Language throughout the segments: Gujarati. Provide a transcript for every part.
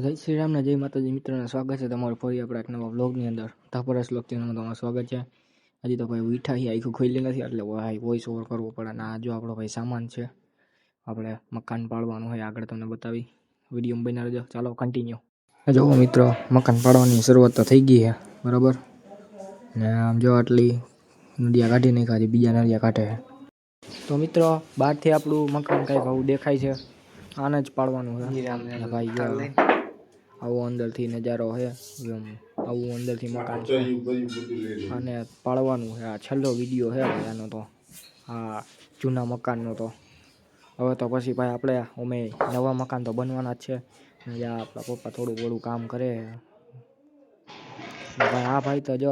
જય શ્રી રામ ને જય માતાજી મિત્રોને સ્વાગત છે તમારું ફરી આપણે એક નવા વ્લોગની અંદર તપરસ લોકતીમાં તમારું સ્વાગત છે। હજી તો ભાઈ ઉઠા હી આખું ખોલી નથી એટલે ભાઈ વોઇસ ઓવર કરવો પડે ને આ જો આપણો ભાઈ સામાન છે આપણે મકાન પાડવાનું હોય આગળ તમને બતાવી વિડીયો બનાવી રહેજો। ચાલો કન્ટિન્યુ। જો મિત્રો મકાન પાડવાની શરૂઆત તો થઈ ગઈ છે બરાબર ને આમ જો આટલી નડિયા કાઢી નાખી બીજા નડિયા કાઢે છે તો મિત્રો બહારથી આપણું મકાન કંઈક આવું દેખાય છે આને જ પાડવાનું છે ભાઈ જો આવો અંદરથી નજારો છે આવું અંદરથી મકાન છે અને પાડવાનું છે। આ છેલ્લો વિડીયો છે ભાઈ આનો તો આ જૂના મકાનનો તો હવે તો પછી ભાઈ આપણે અમે નવા મકાન તો બનવાના જ છે જ્યાં આપણા પપ્પા થોડું થોડું કામ કરે ભાઈ આ ભાઈ તો જો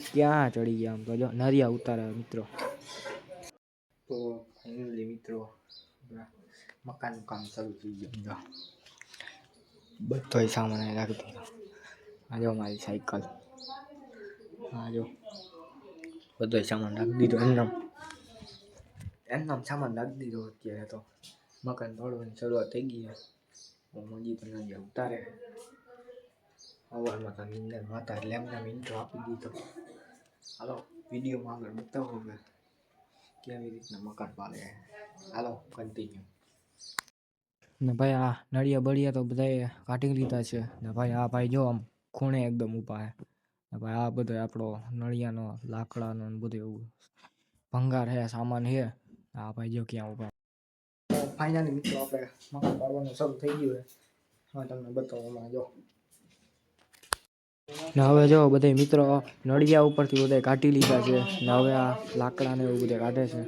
ક્યાં ચડી ગયા આમ તો જો નરિયા ઉતારે મિત્રો। તો ફાઇનલી મિત્રો મકાનનું કામ શરૂ થઈ ગયું બધો સામાન રાખી દીધો આ જો મારી સાયકલ આ જો બધો સામાન રાખી દીધો એમનામ સામાન રાખી દીધો અત્યારે તો મકાન પાડવાની શરૂઆત થઈ ગઈ છે મજી તો નરિયા ઉતારે સવારમાં તો નિંદર માતા એટલે એમને ઇન્ટ્રો આપી દીધો। હાલો વિડીયોમાં આગળ બતાવો કે કેવી રીતના મકાન પાડે હાલો કન્ટિન્યુ। ને ભાઈ આ નળિયા બળિયા તો બધાએ કાઢી લીધા છે ને ભાઈ આ ભાઈ જો આમ ખૂણે એકદમ ઊભા છે ને ભાઈ આ બધો આપણો નળિયાનો લાકડાનો બધું એવું ભંગાર છે સામાન છે આ ભાઈ જો ક્યાં ઊભા ફાઇનલી મિત્રો આપણે મકાન પાડવાનું શરૂ થઈ ગયું છે હવે તમને બતાવવામાં જો ને હવે જો બધા મિત્રો નળિયા ઉપરથી બધા કાઢી લીધા છે ને હવે આ લાકડા ને એવું બધું કાઢે છે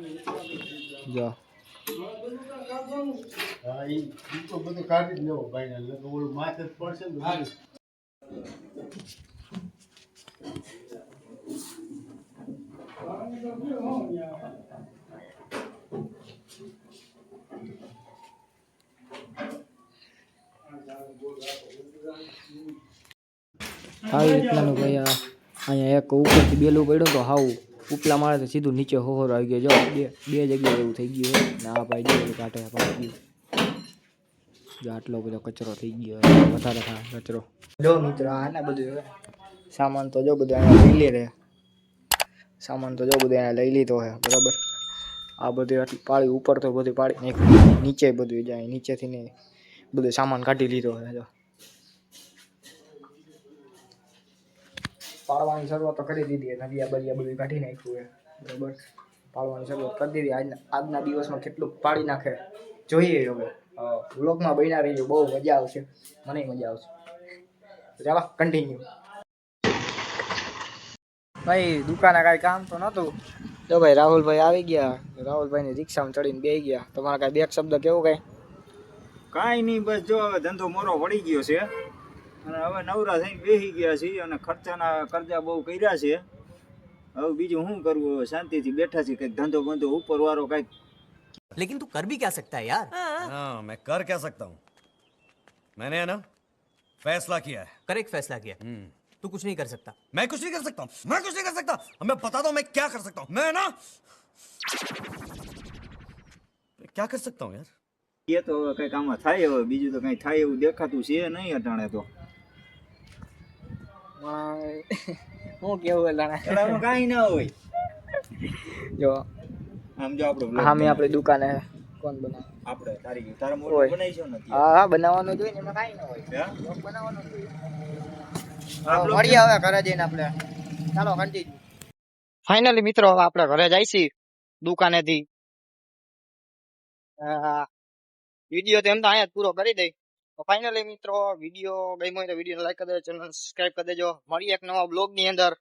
જો બધું કાઢી જ લેવો ભાઈ ઓલું માથે જ પડશે ને આવી રીતનાનું ભાઈ અહીંયા એક ઉપરથી બેલું પડ્યું તો હાવ ઉપલા માળે તો સીધું નીચે હોહર આવી ગયો જો બે જગ્યાએ એવું થઈ ગયું ને આ ભાઈ જો કાંઠે પાડી જો આટલો બધો કચરો થઈ ગયો વધારે થાય કચરો જો મિત્રો આને બધું સામાન તો જો બધું અહીંયા લઈ લે સામાન તો જો બધું અહીંયા લઈ લીધો છે બરાબર આ બધું આટલી પાળી ઉપર તો બધું પાડી નાખ્યું નીચે બધું જાય નીચેથી ને બધું સામાન કાઢી લીધો છે જો પાડવાની શરૂઆત તો કરી દીધી નદિયા બરિયા બધું કાઢી નાખ્યું છે બરાબર પાડવાની શરૂઆત કરી દીધી આજના દિવસમાં કેટલું પાડી નાખે જોઈએ હવે વ્લોગમાં બન્યા રહીએ બહુ મજા આવશે મને મજા આવશે ચાલો કન્ટિન્યુ। ભાઈ દુકાને કાંઈ કામ તો નહોતું જો ભાઈ રાહુલભાઈ આવી ગયા રાહુલભાઈની રિક્ષામાં ચડીને બેસી ગયા તમારા કાંઈ બે શબ્દ કેવું કાંઈ નહીં બસ જો હવે ધંધો મોરો વળી ગયો છે અને હવે નવરા થઈને બેસી ગયા છીએ અને ખર્ચાના કરજા બહુ કર્યા છે હવે બીજું શું કરવું હવે શાંતિથી બેઠા છીએ કંઈક ધંધો બંધો ઉપર વાળો કંઈક लेकिन तू कर भी क्या सकता है यार हाँ मैं कर क्या सकता हूँ मैंने है ना फैसला किया है करेक्ट फैसला किया तू कुछ नहीं कर सकता मैं कुछ नहीं कर सकता मैं कुछ नहीं कर सकता मैं बताता हूँ मैं क्या कर सकता हूँ मैं ना मैं क्या कर सकता हूँ यार એ તો હવે કંઈક આમાં થાય હવે બીજું તો કંઈ થાય એવું દેખાતું છે નહીં અટાણે તો હું કેવું આમાં કાંઈ ના હોય જો આમ જો આપણો હા મેં આપણી દુકાને કોણ બનાવે આપણે તારા મોઢું બનાવીશું નથી હા બનાવવાનું જોઈએ ને એમાં કાંઈ ના હોય બનાવવાનું જોઈએ મળીએ હવે ઘરે જઈને આપણે ચાલો કન્ટિન્યુ। ફાઇનલી મિત્રો હવે આપણે ઘરે જાય છીએ દુકાનેથી વિડીયો તો એમ તો અહીંયા જ પૂરો કરી દઈ તો ફાઇનલી મિત્રો વિડીયો ગમ્યો હોય તો વિડીયોને લાઈક કરી દેજો ચેનલ સબસ્ક્રાઇબ કરી દેજો મળીએ એક નવા બ્લોગની અંદર।